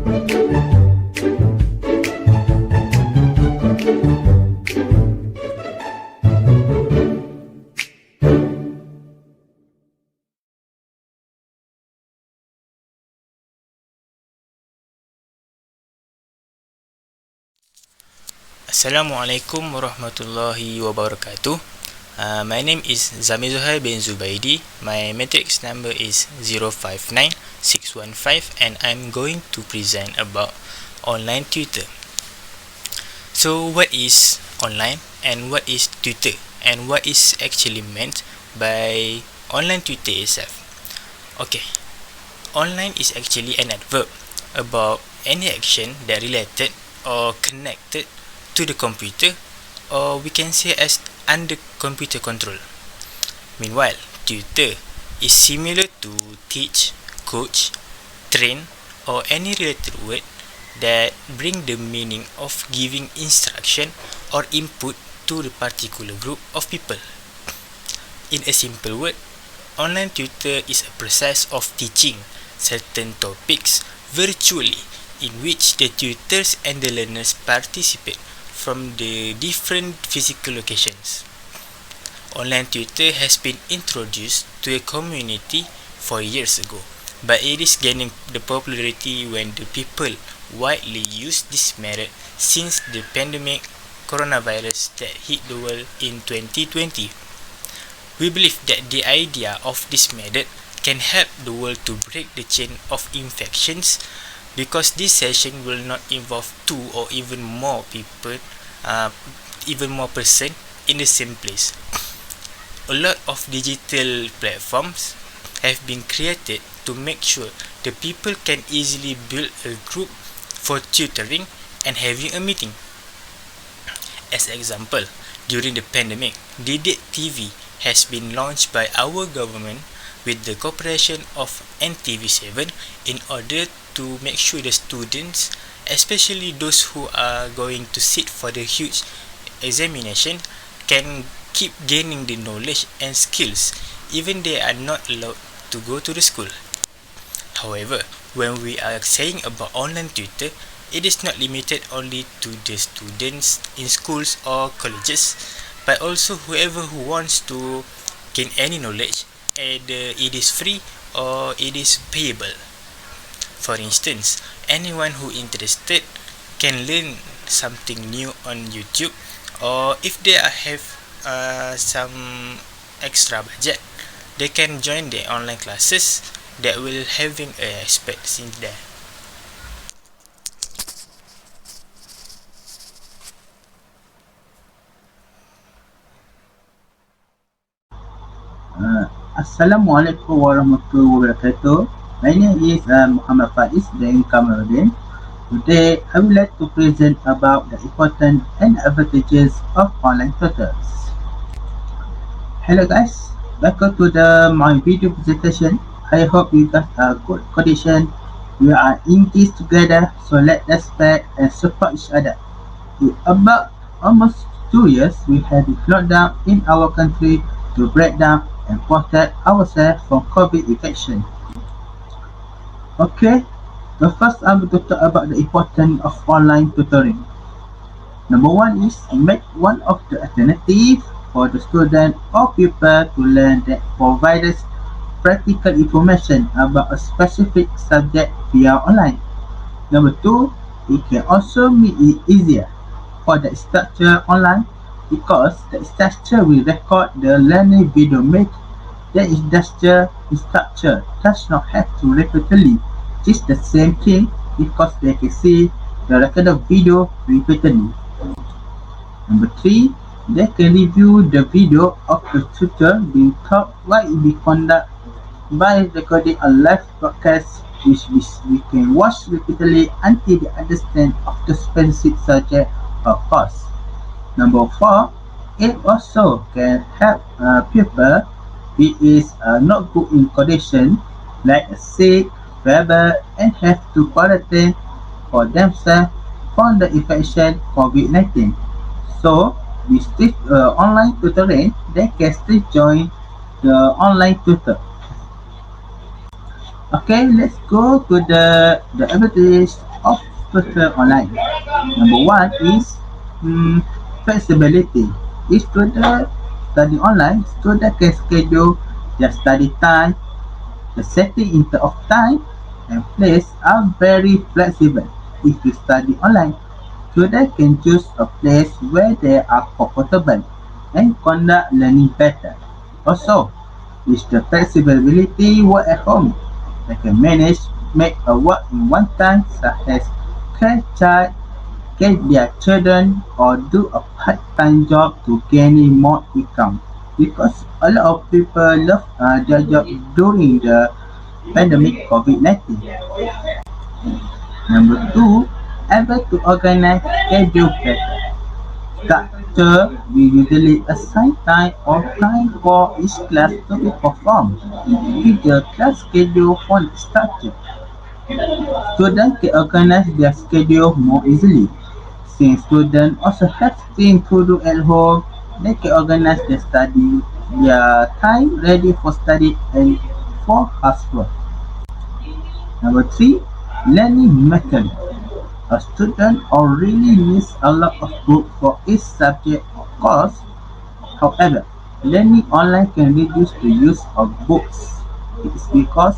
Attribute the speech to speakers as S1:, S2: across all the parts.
S1: Assalamualaikum warahmatullahi wabarakatuh. My name is ZUHAIR bin ZUBAIDI. My matrix number is 059615 and I'm going to present about online tutor. So what is online and what is tutor and what is actually meant by online tutor itself? Okay, online is actually an adverb about any action that related or connected to the computer, or we can say as under computer control. Meanwhile, tutor is similar to teach, coach, train, or any related word that bring the meaning of giving instruction or input to the particular group of people. In a simple word, online tutor is a process of teaching certain topics virtually, in which the tutors and the learners participate from the different physical locations. Online tutor has been introduced to a community 4 years ago, but it is gaining the popularity when the people widely use this method since the pandemic coronavirus that hit the world in 2020. We believe that the idea of this method can help the world to break the chain of infections, because this session will not involve 2 or even more people, person in the same place. A lot of digital platforms have been created to make sure the people can easily build a group for tutoring and having a meeting. As example, during the pandemic, DD TV has been launched by our government with the cooperation of NTV7 in order to make sure the students, especially those who are going to sit for the huge examination, can keep gaining the knowledge and skills even they are not allowed to go to the school. However, when we are saying about online tutor, it is not limited only to the students in schools or colleges, but also whoever who wants to gain any knowledge, either it is free or it is payable. For instance, anyone who interested can learn something new on YouTube, or if they have some extra budget, they can join the online classes that will having a aspect in there.
S2: Assalamualaikum warahmatullahi wabarakatuh. My name is MUHAMAD Faiz dari KAMARUDDIN. Today, I would like to present about the important and advantages of online tutors. Hello guys, welcome to my video presentation. I hope you guys are good condition. We are in this together, so let us respect and support each other. In about almost 2 years, we had the lockdown in our country to break down and protect ourselves from COVID infection. Okay, the first I'm going to talk about the importance of online tutoring. Number one is make one of the alternative for the student or people to learn that provides practical information about a specific subject via online. Number two, it can also make it easier for the instructor online, because the instructor will record the learning video made. The instructor does not have to repeatedly teach the same thing, because they can see the recorded video repeatedly. Number three, they can review the video of the tutor being taught while it be conducted by recording a live broadcast, which we can watch repeatedly until they understand of the specific subject or course. Number four, it also can help people who is not good in condition, like sick, fever, and have to quarantine for themselves from the infection COVID-19. So, with this online tutoring, they can still join the online tutor. Okay, let's go to the advantage of tutor online. Number one is flexibility. If student study online, student can schedule their study time. The setting in terms of time and place are very flexible. If you study online, students can choose a place where they are comfortable and conduct learning better. Also, with the flexibility work at home, they can manage make a work in one time such as care their children or do a part-time job to gain more income. Because a lot of people love their job during the pandemic COVID-19. Number two, able to organize schedule better. Structure, we usually assign time or time for each class to be performed. With the class schedule for the structure, students can organize their schedule more easily. Since students also have things to do at home, they can organize their time ready for study and for housework. Number three, learning method. A student really needs a lot of books for each subject or course. However, learning online can reduce the use of books. It is because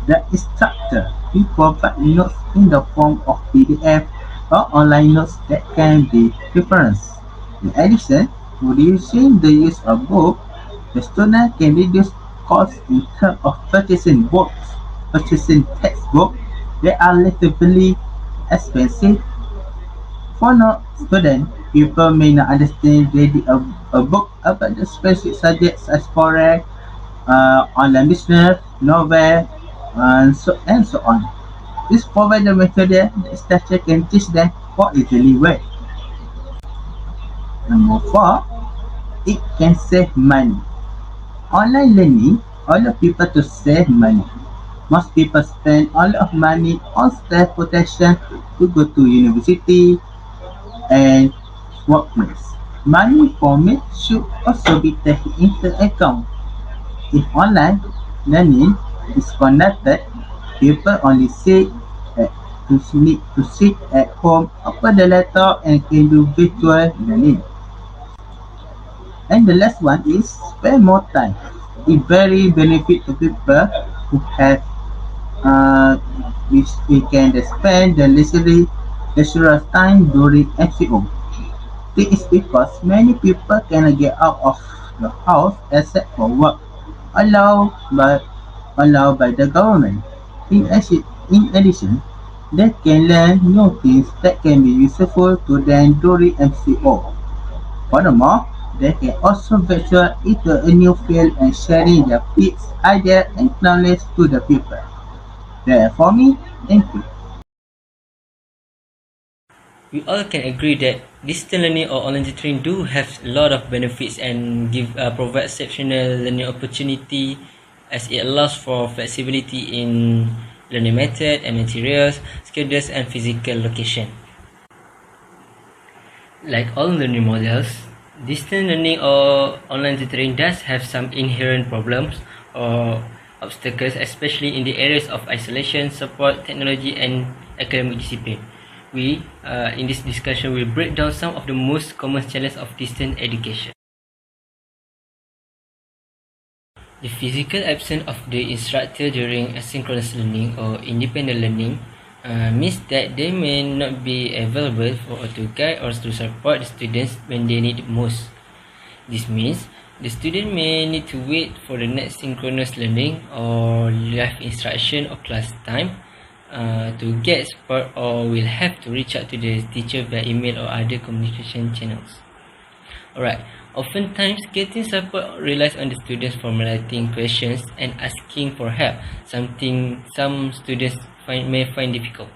S2: the instructor will provide notes in the form of PDF or online notes that can be referenced. In addition, reducing the use of books, the student can reduce costs in terms of purchasing textbooks that are relatively expensive. For non-student, people may not understand reading a book about the specific subjects such as forex, online business, novel, and so on. This provides the material the instructor can teach them for easily way. Number four, it can save money. Online learning allows people to save money. Most people spend a lot of money on self protection to go to university and workplace. Money for me should also be taken into account. If online learning is conducted, people only at, need to sit at home, open the laptop and can do virtual learning. And the last one is spend more time. It very benefit to people who have which we can spend the leisure time during MCO. This is because many people cannot get out of the house except for work allowed by allowed by the government. In addition, they can learn new things that can be useful to them during MCO. Furthermore, they can also venture into a new field and sharing their tips, ideas, and knowledge to the people. For me, thank you.
S3: We all can agree that distance learning or online tutoring do have a lot of benefits and provide exceptional learning opportunity, as it allows for flexibility in learning method and materials, schedules and physical location. Like all learning models, distance learning or online tutoring does have some inherent problems or obstacles, especially in the areas of isolation, support, technology and academic discipline. We, in this discussion, will break down some of the most common challenges of distance education. The physical absence of the instructor during asynchronous learning or independent learning means that they may not be available to guide or to support the students when they need most. This means the student may need to wait for the next synchronous learning or live instruction or class time to get support, or will have to reach out to the teacher via email or other communication channels. Alright, oftentimes getting support relies on the students formulating questions and asking for help, something some students may find difficult.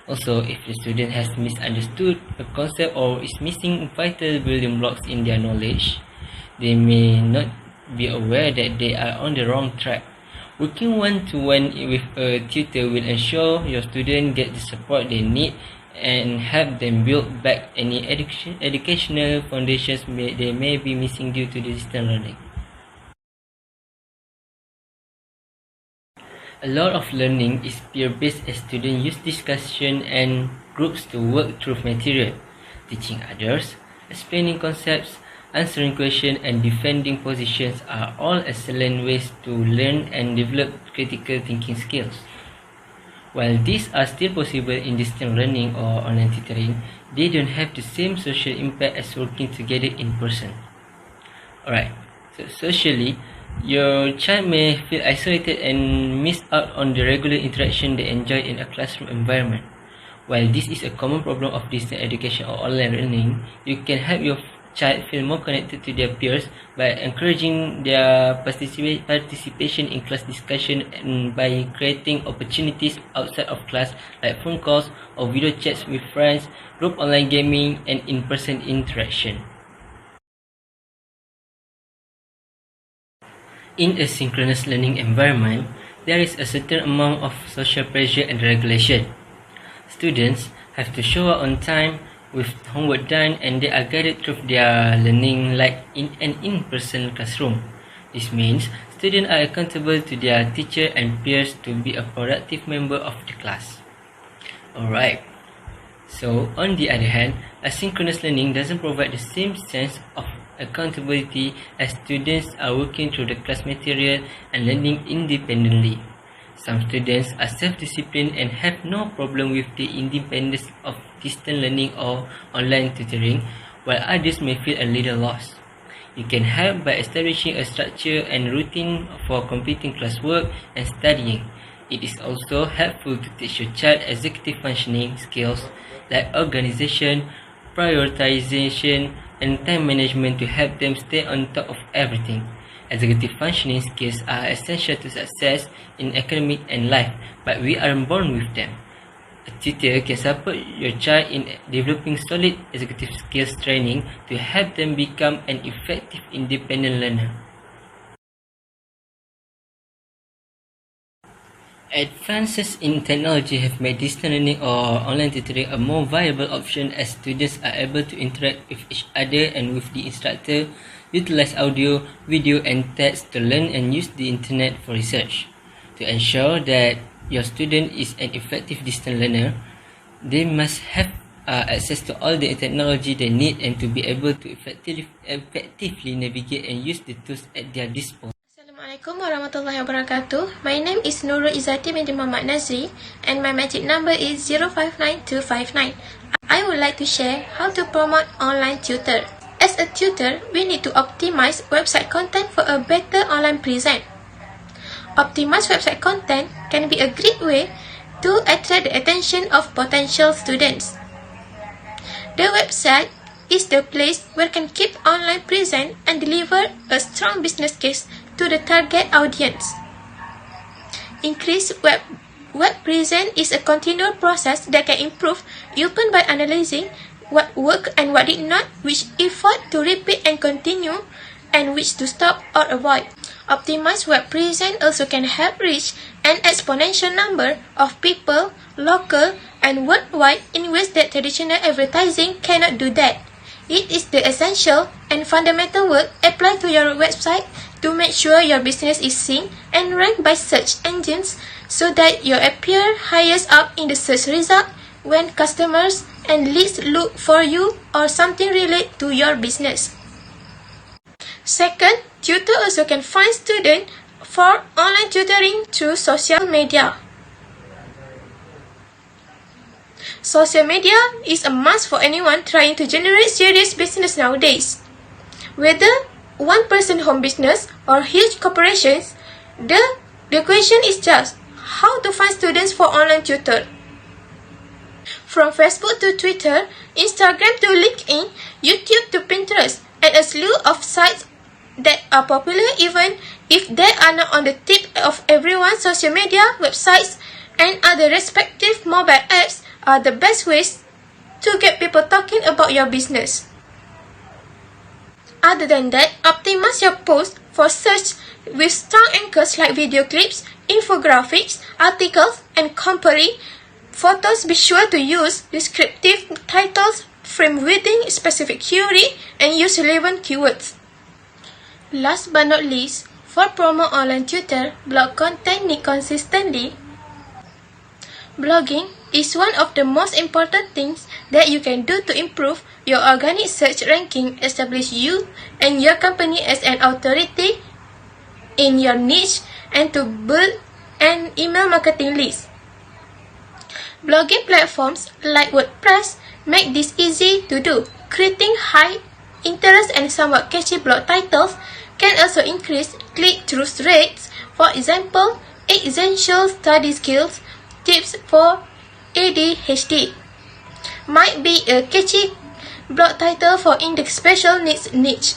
S3: Also, if the student has misunderstood a concept or is missing vital building blocks in their knowledge, they may not be aware that they are on the wrong track. Working one-to-one with a tutor will ensure your students get the support they need and help them build back any educational foundations they may be missing due to the distance learning. A lot of learning is peer-based as students use discussion and groups to work through material. Teaching others, explaining concepts, answering questions and defending positions are all excellent ways to learn and develop critical thinking skills. While these are still possible in distance learning or online tutoring, they don't have the same social impact as working together in person. Alright, so socially, your child may feel isolated and miss out on the regular interaction they enjoy in a classroom environment. While this is a common problem of distance education or online learning, you can help your child feel more connected to their peers by encouraging their participation in class discussion and by creating opportunities outside of class like phone calls or video chats with friends, group online gaming, and in-person interaction. In a synchronous learning environment, there is a certain amount of social pressure and regulation. Students have to show up on time with homework done and they are guided through their learning like in an in-person classroom. This means students are accountable to their teacher and peers to be a productive member of the class. Alright, so on the other hand, asynchronous learning doesn't provide the same sense of accountability as students are working through the class material and learning independently. Some students are self-disciplined and have no problem with the independence of distance learning or online tutoring, while others may feel a little lost. You can help by establishing a structure and routine for completing classwork and studying. It is also helpful to teach your child executive functioning skills like organization, prioritization, and time management to help them stay on top of everything. Executive functioning skills are essential to success in academic and life, but we aren't born with them. A tutor can support your child in developing solid executive skills training to help them become an effective independent learner. Advances in technology have made distance learning or online tutoring a more viable option as students are able to interact with each other and with the instructor, utilize audio, video and text to learn and use the internet for research. To ensure that your student is an effective distance learner, they must have access to all the technology they need and to be able to effectively navigate and use the tools at their disposal.
S4: Assalamualaikum warahmatullahi wabarakatuh. My name is IZZATI binti MUHAMAD NAZERI and my magic number is 059259. I would like to share how to promote online tutor. As a tutor, we need to optimize website content for a better online present. Optimized website content can be a great way to attract the attention of potential students. The website is the place where can keep online present and deliver a strong business case to the target audience. Increased web presence is a continual process that can improve even by analyzing what worked and what did not, which effort to repeat and continue, and which to stop or avoid. Optimized web presence also can help reach an exponential number of people, local and worldwide, in ways that traditional advertising cannot do that. It is the essential and fundamental work applied to your website to make sure your business is seen and ranked by search engines so that you appear highest up in the search result when customers and leads look for you or something related to your business. Second, tutor also can find students for online tutoring through social media. Social media is a must for anyone trying to generate serious business nowadays. Whether one-person home business or huge corporations, the question is just how to find students for online tutor. From Facebook to Twitter, Instagram to LinkedIn, YouTube to Pinterest, and a slew of sites that are popular even if they are not on the tip of everyone's social media, websites, and other respective mobile apps are the best ways to get people talking about your business. Other than that, optimize your post for search with strong anchors like video clips, infographics, articles, and compelling photos. Be sure to use descriptive titles framed within specific query and use relevant keywords. Last but not least, For promo online tutor, blog content need consistently. Blogging is one of the most important things that you can do to improve your organic search ranking, establish you and your company as an authority in your niche, and to build an email marketing list. Blogging platforms like WordPress make this easy to do. Creating high interest and somewhat catchy blog titles can also increase click-through rates. For example, essential study skills tips for ADHD might be a catchy blog title for index special needs niche.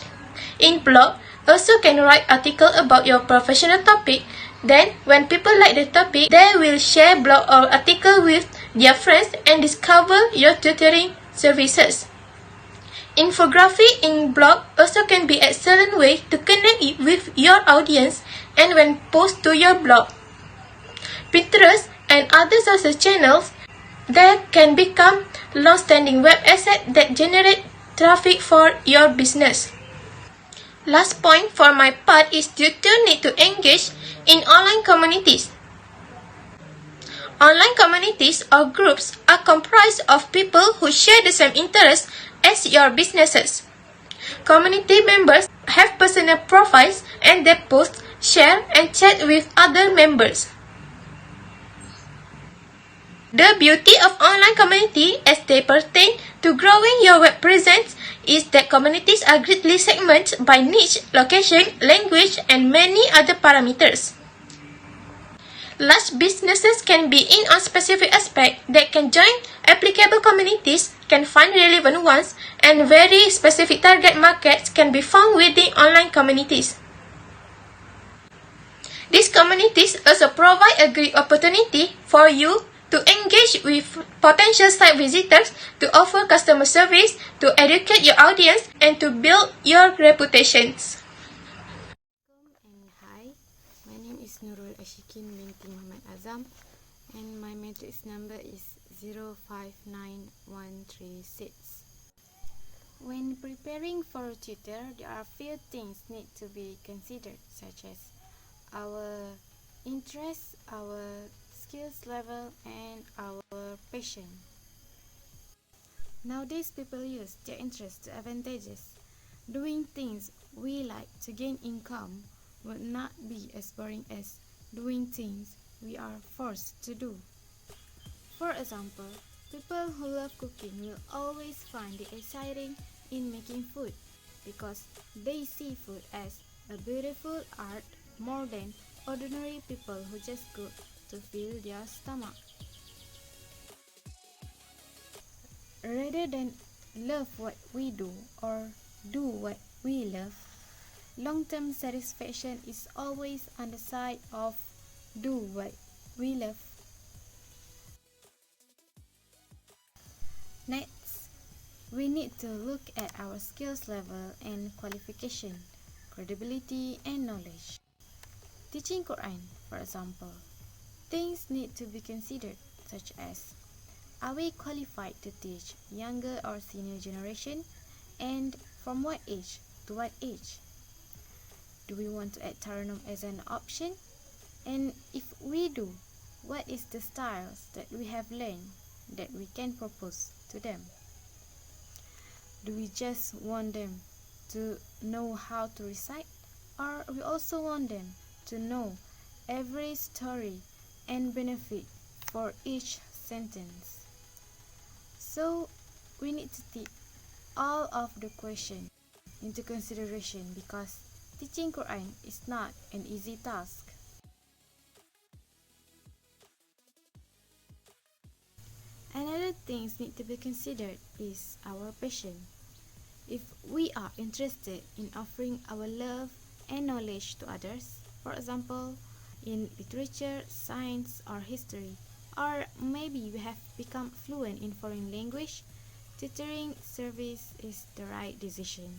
S4: In blog, also can write article about your professional topic. Then, when people like the topic, they will share blog or article with their friends and discover your tutoring services. Infography in blog also can be an excellent way to connect with your audience and when post to your blog. Pinterest and other social channels that can become long-standing web assets that generate traffic for your business. Last point for my part is tutors need to engage in online communities. Online communities or groups are comprised of people who share the same interests as your businesses. Community members have personal profiles and they post, share, and chat with other members. The beauty of online community as they pertain to growing your web presence is that communities are greatly segmented by niche, location, language, and many other parameters. Large businesses can be in on specific aspect that can join applicable communities, can find relevant ones, and very specific target markets can be found within online communities. These communities also provide a great opportunity for you to engage with potential site visitors, to offer customer service, to educate your audience, and to build your reputations.
S5: And hi, my name is ASYIKIN BINTI AZAM and my matrix number is 059136. When preparing for a tutor, there are few things need to be considered, such as our interests, our skills level, and our passion. Nowadays, people use their interest to advantages. Doing things we like to gain income would not be as boring as doing things we are forced to do. For example, people who love cooking will always find it exciting in making food because they see food as a beautiful art more than ordinary people who just cook to fill their stomach. Rather than love what we do or do what we love, long-term satisfaction is always on the side of do what we love. Next, we need to look at our skills level and qualification, credibility, and knowledge. Teaching Quran, for example, things need to be considered, such as, are we qualified to teach younger or senior generation, and from what age to what age? Do we want to add Taranum as an option? And if we do, what is the styles that we have learned that we can propose to them? Do we just want them to know how to recite, or we also want them to know every story and benefit for each sentence? So we need to take all of the questions into consideration because teaching Quran is not an easy task. Another things need to be considered is our passion. If we are interested in offering our love and knowledge to others, for example, in literature, science, or history, or maybe we have become fluent in foreign language, tutoring service is the right decision.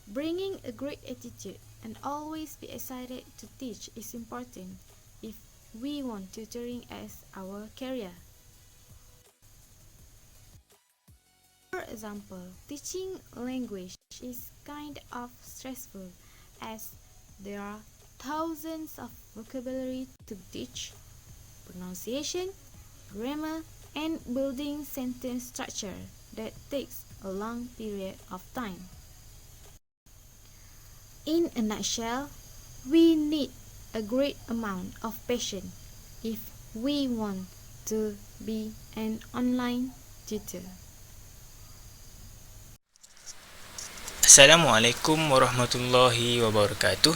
S5: Bringing a great attitude and always be excited to teach is important if we want tutoring as our career. For example, teaching language is kind of stressful as there are thousands of vocabulary to teach, pronunciation, grammar, and building sentence structure that takes a long period of time. In a nutshell, we need a great amount of patience if we want to be an online tutor.
S1: Assalamualaikum warahmatullahi wabarakatuh.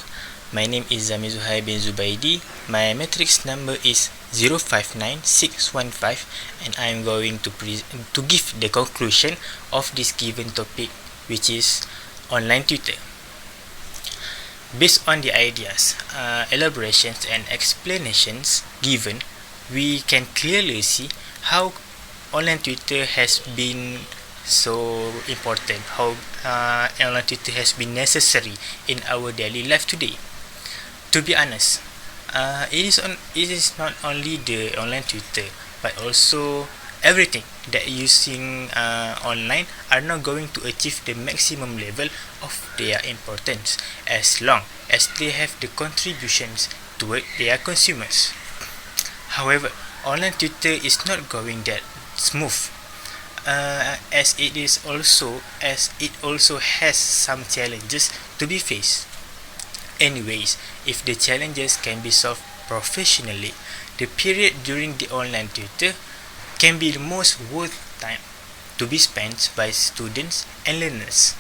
S1: My name is ZUHAIR bin ZUBAIDI. My matrix number is 059615, and I am going to give the conclusion of this given topic, which is online tutor. Based on the ideas, elaborations and explanations given, we can clearly see how online tutor has been so important, how online tutor has been necessary in our daily life today. To be honest, it is not only the online tutor, but also everything that using online are not going to achieve the maximum level of their importance as long as they have the contributions toward their consumers. However, online tutor is not going that smooth, as it also has some challenges to be faced. Anyways, if the challenges can be solved professionally, the period during the online tutor can be the most worth time to be spent by students and learners.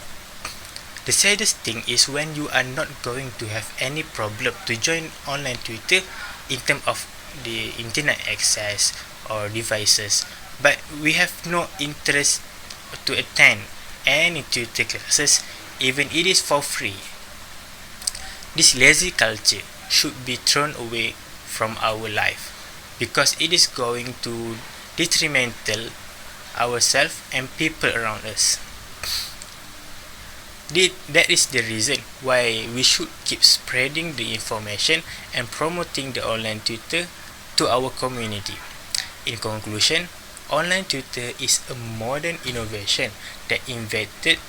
S1: The saddest thing is when you are not going to have any problem to join online tutor in terms of the internet access or devices, but we have no interest to attend any tutor classes, even it is for free. This lazy culture should be thrown away from our life, because it is going to detrimental ourselves and people around us. That is the reason why we should keep spreading the information and promoting the online tutor to our community. In conclusion, online tutor is a modern innovation that invented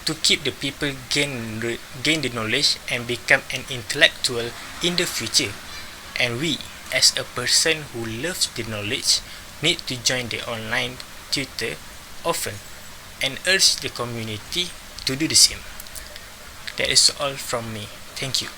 S1: to keep the people gain the knowledge and become an intellectual in the future. And we, as a person who loves the knowledge, need to join the online tutor often and urge the community to do the same. That is all from me. Thank you.